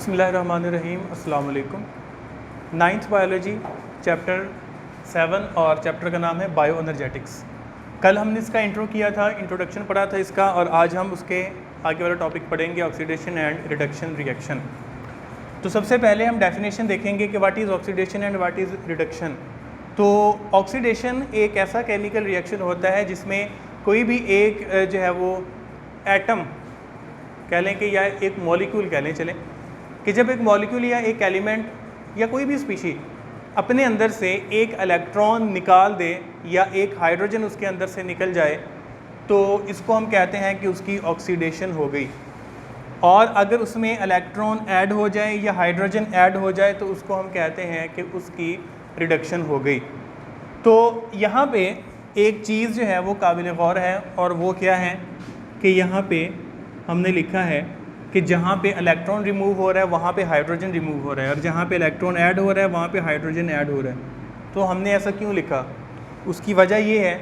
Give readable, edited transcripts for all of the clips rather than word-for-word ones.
बिस्मिल्लाहिर्रहमानिर्रहीम अस्सलाम वालेकुम। नाइन्थ बायोलॉजी चैप्टर 7 और चैप्टर का नाम है बायो एनर्जेटिक्स। कल हमने इसका इंट्रो किया था, इंट्रोडक्शन पढ़ा था इसका, और आज हम उसके आगे वाला टॉपिक पढ़ेंगे ऑक्सीडेशन एंड रिडक्शन रिएक्शन। तो सबसे पहले हम डेफिनेशन देखेंगे कि what is oxidation and what is reduction. तो ऑक्सीडेशन एक ऐसा केमिकल रिएक्शन होता है जिसमें कोई भी एक जो है वो एटम कह लें कि या एक मॉलिक्यूल कह लें चलें कि जब एक मॉलिक्यूल या एक एलिमेंट या कोई भी स्पीशी अपने अंदर से एक इलेक्ट्रॉन निकाल दे या एक हाइड्रोजन उसके अंदर से निकल जाए तो इसको हम कहते हैं कि उसकी ऑक्सीडेशन हो गई। और अगर उसमें इलेक्ट्रॉन ऐड हो जाए या हाइड्रोजन ऐड हो जाए तो उसको हम कहते हैं कि उसकी रिडक्शन हो गई। तो यहाँ पे एक चीज़ जो है वो काबिल गौर है, और वो क्या है कि यहाँ पे हमने लिखा है कि जहाँ पे इलेक्ट्रॉन रिमूव हो रहा है वहाँ पे हाइड्रोजन रिमूव हो रहा है, और जहाँ पे इलेक्ट्रॉन ऐड हो रहा है वहाँ पे हाइड्रोजन ऐड हो रहा है। तो हमने ऐसा क्यों लिखा? उसकी वजह ये है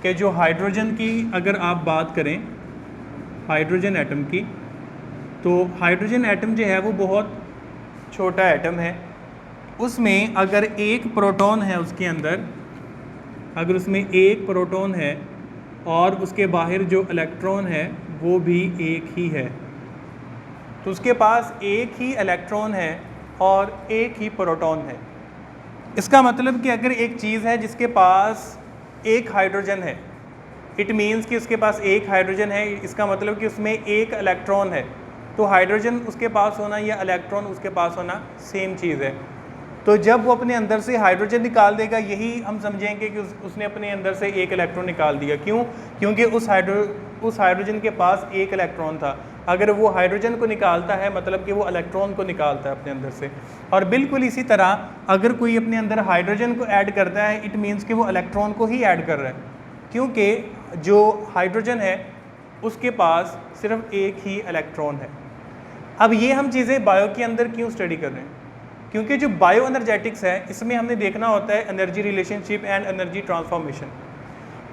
कि जो हाइड्रोजन की अगर आप बात करें हाइड्रोजन एटम की, तो हाइड्रोजन एटम जो है वो बहुत छोटा एटम है। उसमें अगर एक प्रोटॉन है उसके अंदर, अगर उसमें एक प्रोटॉन है और उसके बाहर जो इलेक्ट्रॉन है वो भी एक ही है, तो उसके पास एक ही इलेक्ट्रॉन है और एक ही प्रोटॉन है। इसका मतलब कि अगर एक चीज़ है जिसके पास एक हाइड्रोजन है, इट मीन्स कि उसके पास एक हाइड्रोजन है, इसका मतलब कि उसमें एक इलेक्ट्रॉन है। तो हाइड्रोजन उसके पास होना या इलेक्ट्रॉन उसके पास होना सेम चीज़ है। तो जब वो अपने अंदर से हाइड्रोजन निकाल देगा, यही हम समझेंगे कि उसने अपने अंदर से एक इलेक्ट्रॉन निकाल दिया। क्यों? क्योंकि उस हाइड्रोजन के पास एक इलेक्ट्रॉन था। अगर वो हाइड्रोजन को निकालता है मतलब कि वो इलेक्ट्रॉन को निकालता है अपने अंदर से। और बिल्कुल इसी तरह अगर कोई अपने अंदर हाइड्रोजन को ऐड करता है, इट मीन्स कि वो इलेक्ट्रॉन को ही ऐड कर रहा है, क्योंकि जो हाइड्रोजन है उसके पास सिर्फ एक ही इलेक्ट्रॉन है। अब ये हम चीज़ें बायो के अंदर क्यों स्टडी कर रहे हैं? क्योंकि जो बायो एनर्जेटिक्स है इसमें हमने देखना होता है energy relationship and energy transformation.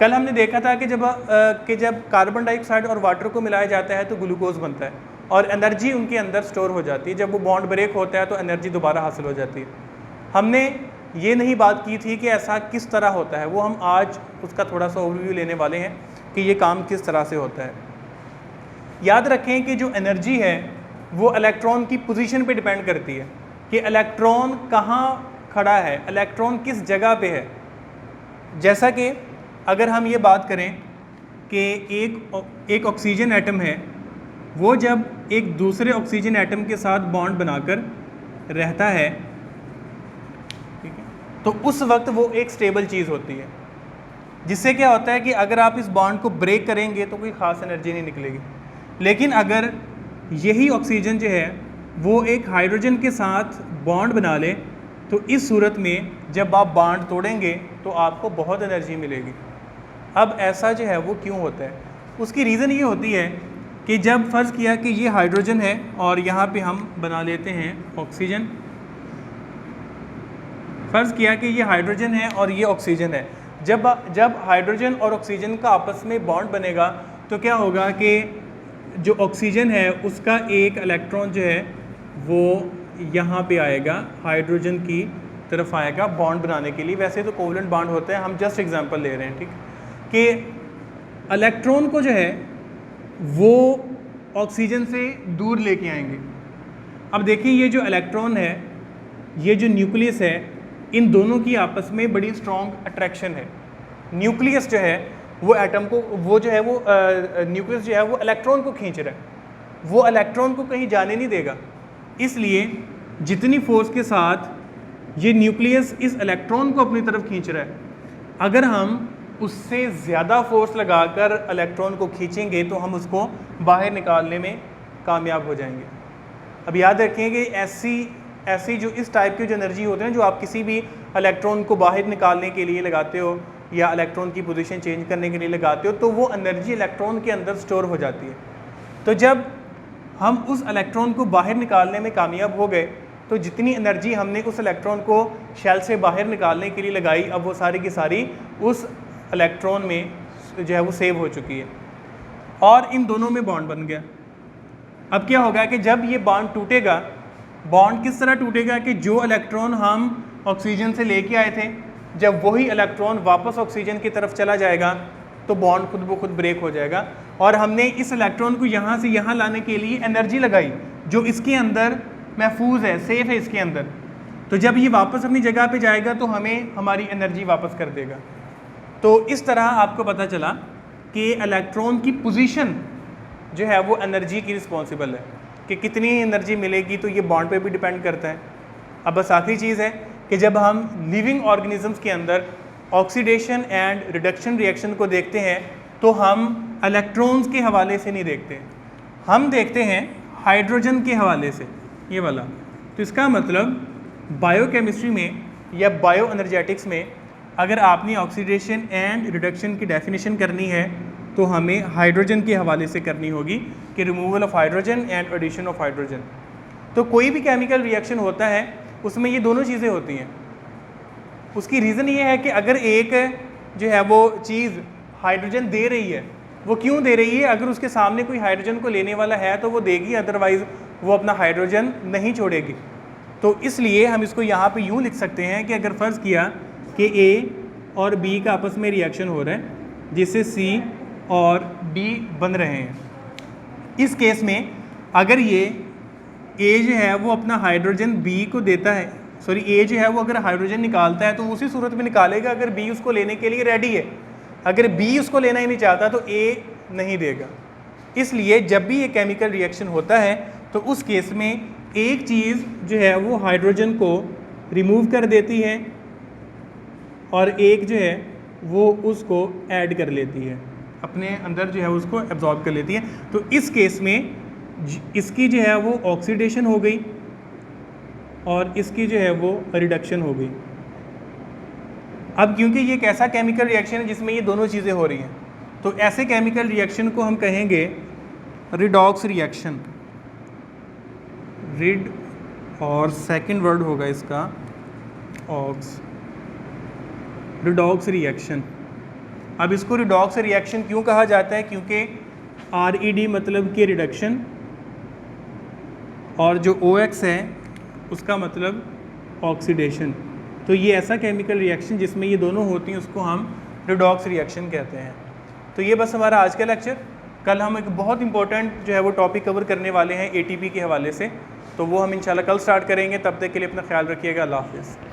कल हमने देखा था कि जब कार्बन डाइऑक्साइड और वाटर को मिलाया जाता है तो ग्लूकोज बनता है और एनर्जी उनके अंदर स्टोर हो जाती है। जब वो बॉन्ड ब्रेक होता है तो एनर्जी दोबारा हासिल हो जाती है। हमने ये नहीं बात की थी कि ऐसा किस तरह होता है, वो हम आज उसका थोड़ा सा ओवरव्यू लेने वाले हैं कि ये काम किस तरह से होता है। याद रखें कि जो एनर्जी है वो इलेक्ट्रॉन की पोजीशन पे डिपेंड करती है कि इलेक्ट्रॉन कहाँ खड़ा है, इलेक्ट्रॉन किस जगह पे है। जैसा कि अगर हम ये बात करें कि एक ऑक्सीजन एटम है, वो जब एक दूसरे ऑक्सीजन एटम के साथ बॉन्ड बनाकर रहता है, ठीक है, तो उस वक्त वो एक स्टेबल चीज़ होती है, जिससे क्या होता है कि अगर आप इस बॉन्ड को ब्रेक करेंगे तो कोई ख़ास एनर्जी नहीं निकलेगी। लेकिन अगर यही ऑक्सीजन जो है वो एक हाइड्रोजन के साथ बॉन्ड बना ले तो इस सूरत में जब आप बॉन्ड तोड़ेंगे तो आपको बहुत एनर्जी मिलेगी। अब ऐसा जो है वो क्यों होता है? उसकी रीज़न ये होती है कि जब फ़र्ज़ किया कि ये हाइड्रोजन है और यहाँ पे हम बना लेते हैं ऑक्सीजन, फ़र्ज़ किया कि ये हाइड्रोजन है और ये ऑक्सीजन है। जब हाइड्रोजन और ऑक्सीजन का आपस में बॉन्ड बनेगा तो क्या होगा कि जो ऑक्सीजन है उसका एक इलेक्ट्रॉन जो है वो यहाँ पे आएगा, हाइड्रोजन की तरफ आएगा बॉन्ड बनाने के लिए। वैसे तो कोवलेंट बॉन्ड होते हैं, हम जस्ट एग्जांपल ले रहे हैं, ठीक, कि इलेक्ट्रॉन को जो है वो ऑक्सीजन से दूर लेके आएंगे। अब देखिए ये जो इलेक्ट्रॉन है, ये जो न्यूक्लियस है, इन दोनों की आपस में बड़ी स्ट्रॉन्ग अट्रैक्शन है। न्यूक्लियस जो है वो एटम को, वो जो है वो न्यूक्लियस जो है वो इलेक्ट्रॉन को खींच रहा है, वो इलेक्ट्रॉन को कहीं जाने नहीं देगा। इसलिए जितनी फोर्स के साथ ये न्यूक्लियस इस इलेक्ट्रॉन को अपनी तरफ खींच रहा है, अगर हम उससे ज़्यादा फोर्स लगाकर इलेक्ट्रॉन को खींचेंगे तो हम उसको बाहर निकालने में कामयाब हो जाएंगे। अब याद रखें कि ऐसी जो इस टाइप की जो एनर्जी होती है जो आप किसी भी इलेक्ट्रॉन को बाहर निकालने के लिए लगाते हो या इलेक्ट्रॉन की पोजीशन चेंज करने के लिए लगाते हो, तो वो एनर्जी इलेक्ट्रॉन के अंदर स्टोर हो जाती है। तो जब हम उस इलेक्ट्रॉन को बाहर निकालने में कामयाब हो गए तो जितनी एनर्जी हमने उस इलेक्ट्रॉन को शेल से बाहर निकालने के लिए लगाई, अब वो सारी की सारी उस इलेक्ट्रॉन में जो है वो सेव हो चुकी है और इन दोनों में बॉन्ड बन गया। अब क्या होगा कि जब ये बॉन्ड टूटेगा बॉन्ड किस तरह टूटेगा कि जो इलेक्ट्रॉन हम ऑक्सीजन से लेके आए थे, जब वही इलेक्ट्रॉन वापस ऑक्सीजन की तरफ चला जाएगा तो बॉन्ड खुद ब खुद ब्रेक हो जाएगा। और हमने इस इलेक्ट्रॉन को यहाँ से यहाँ लाने के लिए एनर्जी लगाई जो इसके अंदर महफूज है, सेफ है इसके अंदर। तो जब ये वापस अपनी जगह पे जाएगा तो हमें हमारी एनर्जी वापस कर देगा। तो इस तरह आपको पता चला कि इलेक्ट्रॉन की पोजीशन जो है वो एनर्जी की रिस्पॉन्सिबल है, कि कितनी एनर्जी मिलेगी तो ये बॉन्ड पे भी डिपेंड करता है। अब बस आखिरी चीज़ है कि जब हम लिविंग ऑर्गेनिजम्स के अंदर ऑक्सीडेशन एंड रिडक्शन रिएक्शन को देखते हैं तो हम इलेक्ट्रॉन्स के हवाले से नहीं देखते, हम देखते हैं हाइड्रोजन के हवाले से, ये वाला। तो इसका मतलब बायोकेमिस्ट्री में या बायो एनर्जेटिक्स में अगर आपने ऑक्सीडेशन एंड रिडक्शन की डेफिनेशन करनी है तो हमें हाइड्रोजन के हवाले से करनी होगी कि removal of hydrogen and addition of hydrogen. तो कोई भी केमिकल रिएक्शन होता है उसमें ये दोनों चीज़ें होती हैं। उसकी रीज़न ये है कि अगर एक जो है वो चीज़ हाइड्रोजन दे रही है, वो क्यों दे रही है? अगर उसके सामने कोई हाइड्रोजन को लेने वाला है तो वो देगी, अदरवाइज़ वो अपना हाइड्रोजन नहीं छोड़ेगी। तो इसलिए हम इसको यहाँ पे यूँ लिख सकते हैं कि अगर फ़र्ज़ किया कि A और B का आपस में रिएक्शन हो रहा है जिससे C और D बन रहे हैं, इस केस में अगर ये A जो है वो अपना हाइड्रोजन B को देता है, सॉरी A जो है वो अगर हाइड्रोजन निकालता है तो उसी सूरत में निकालेगा अगर B उसको लेने के लिए रेडी है। अगर B उसको लेना ही नहीं चाहता तो A नहीं देगा। इसलिए जब भी ये केमिकल रिएक्शन होता है तो उस केस में एक चीज़ जो है वो हाइड्रोजन को रिमूव कर देती है और एक जो है वो उसको ऐड कर लेती है, अपने अंदर जो है उसको एब्जॉर्ब कर लेती है। तो इस केस में इसकी जो है वो ऑक्सीडेशन हो गई और इसकी जो है वो रिडक्शन हो गई। अब क्योंकि ये एक ऐसा केमिकल रिएक्शन है जिसमें ये दोनों चीज़ें हो रही हैं, तो ऐसे केमिकल रिएक्शन को हम कहेंगे रिडॉक्स रिएक्शन। रिड और सेकंड वर्ड होगा इसका ऑक्स, रिडॉक्स रिएक्शन। अब इसको रिडॉक्स रिएक्शन क्यों कहा जाता है? क्योंकि RED मतलब कि रिडक्शन और जो OX है उसका मतलब ऑक्सीडेशन। तो ये ऐसा केमिकल रिएक्शन जिसमें ये दोनों होती हैं उसको हम रिडॉक्स रिएक्शन कहते हैं। तो ये बस हमारा आज का लेक्चर। कल हम एक बहुत इंपॉर्टेंट जो है वो टॉपिक कवर करने वाले हैं ATP के हवाले से, तो वो हम इंशाल्लाह कल स्टार्ट करेंगे। तब तक के लिए अपना ख्याल रखिएगा। अल्लाह हाफ़िज़।